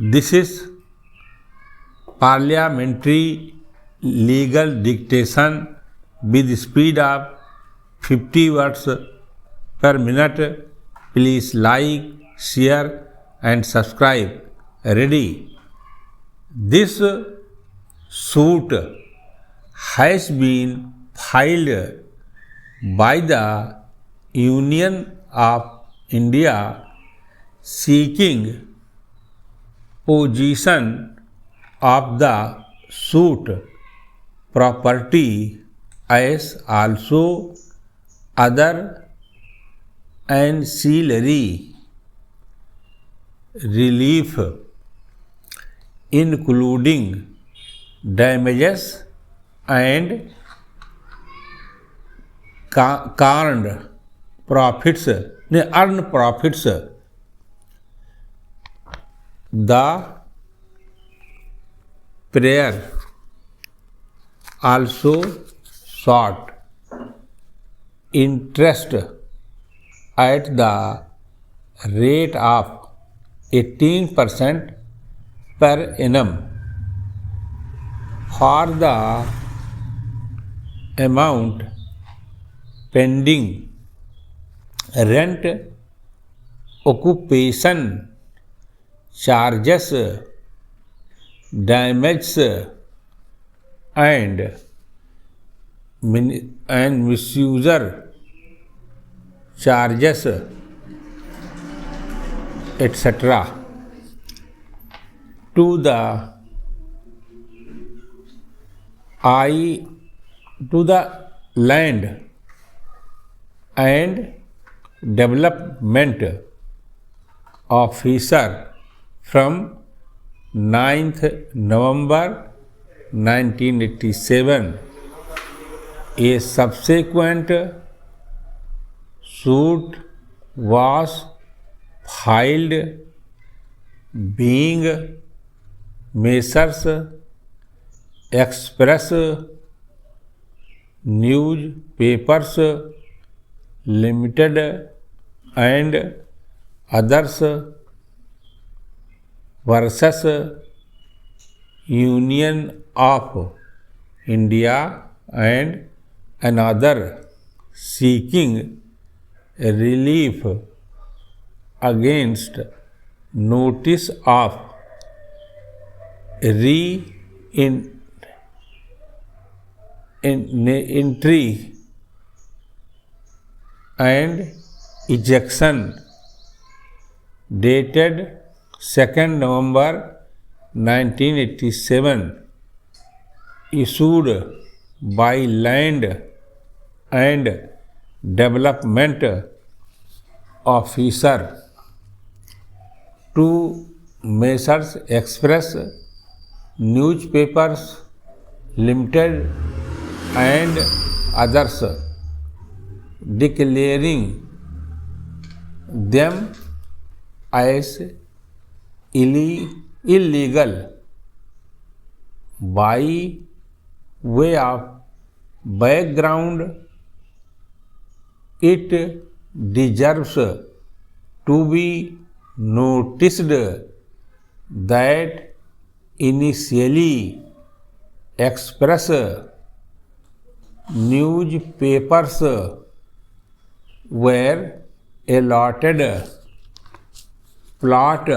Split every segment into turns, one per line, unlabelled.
This is parliamentary legal dictation with speed of 50 words per minute. Please like, share and subscribe. Ready? This suit has been filed by the Union of India seeking possession of the suit property as also other ancillary relief including damages and earned profits. The prayer also sought interest at the rate of 18% per annum for the amount pending rent, occupation charges, damages and misuse charges, etc. to the land and development officer from 9th November 1987. A subsequent suit was filed being Messrs. Express Newspapers Limited and others versus Union of India and another seeking relief against notice of entry and ejection dated 2nd November 1987 issued by Land and Development Officer to Messrs. Express Newspapers Limited and others, declaring them as illegal by way of background. It deserves to be noticed that initially Express Newspapers were allotted plot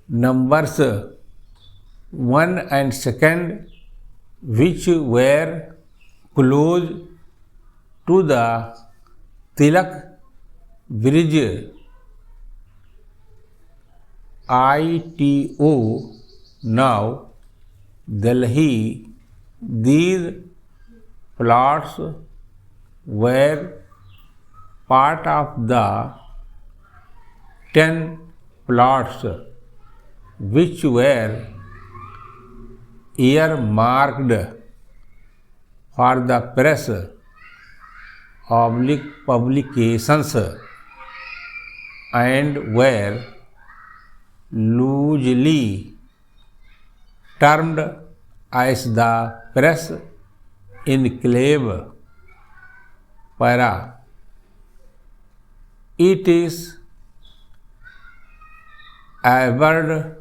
numbers 1 and 2, which were close to the Tilak Bridge. ITO, now Delhi. These plots were part of the 10 plots which were earmarked for the press publications and were loosely termed as the press enclave. Para. It is averred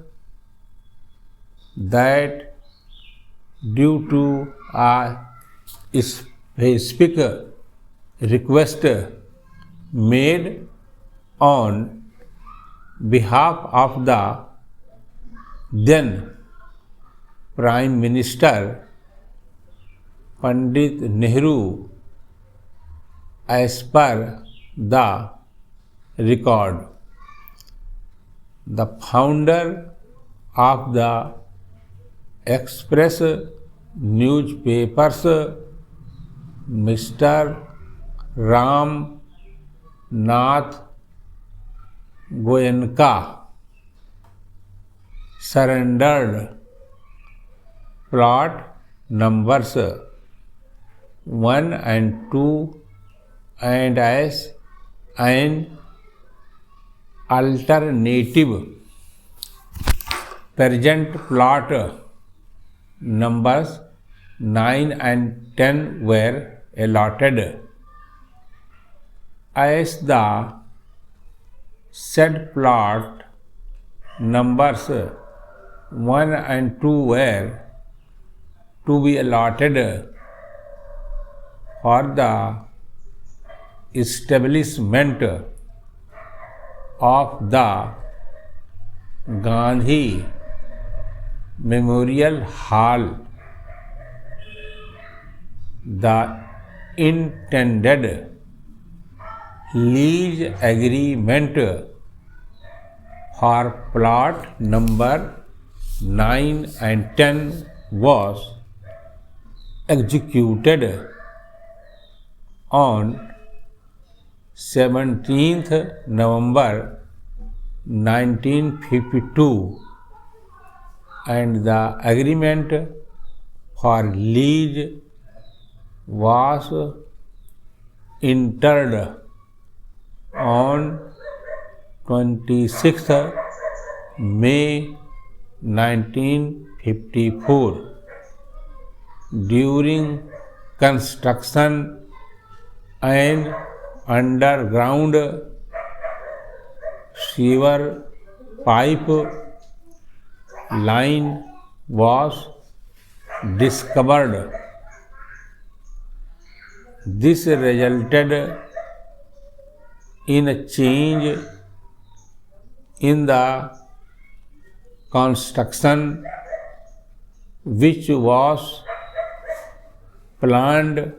that due to a specific request made on behalf of the then Prime Minister Pandit Nehru, as per the record, the founder of the Express newspapers, Mr. Ram Nath Goenka, surrendered plot numbers 1 and 2 and as an alternative present plot numbers 9 and 10 were allotted. As the said plot numbers 1 and 2 were to be allotted for the establishment of the Gandhi Memorial Hall, the intended lease agreement for plot number 9 and 10 was executed on 17th November 1952, and the agreement for lease was entered on 26th May 1954. During construction, an underground sewer pipe line was discovered. This resulted in a change in the construction which was planned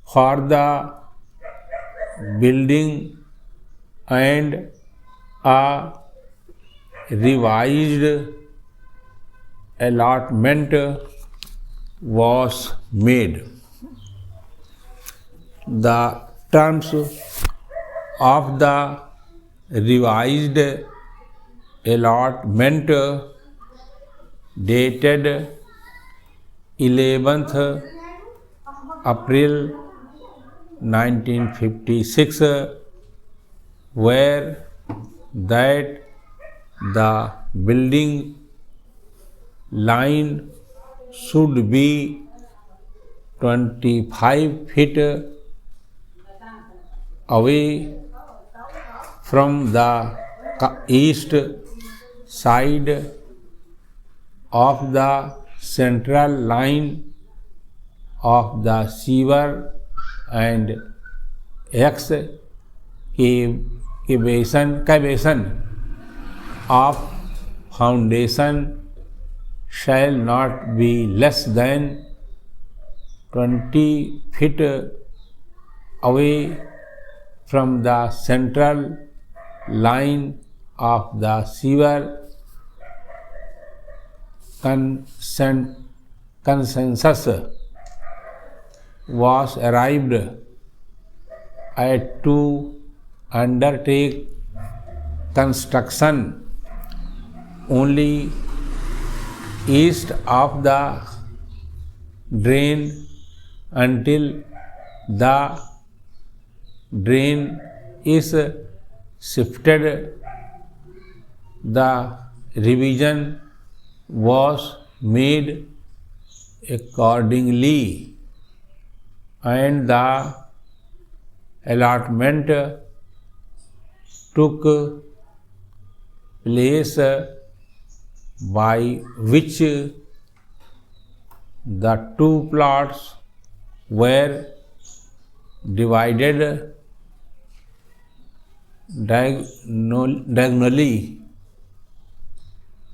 for the building, and a revised allotment was made. The terms of the revised allotment dated 11th April 1956 were that the building line should be 25 feet away from the east side of the central line of the sewer, and excavation of foundation shall not be less than 20 feet away from the central line of the sewer. Consensus was arrived at to undertake construction only east of the drain until the drain is shifted. The revision was made accordingly, and the allotment took place by which the two plots were divided diagonally.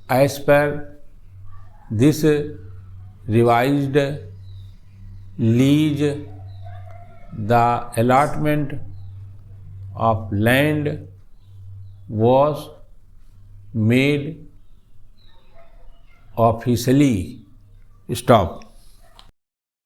As per this revised lease, the allotment of land was made officially. Stop.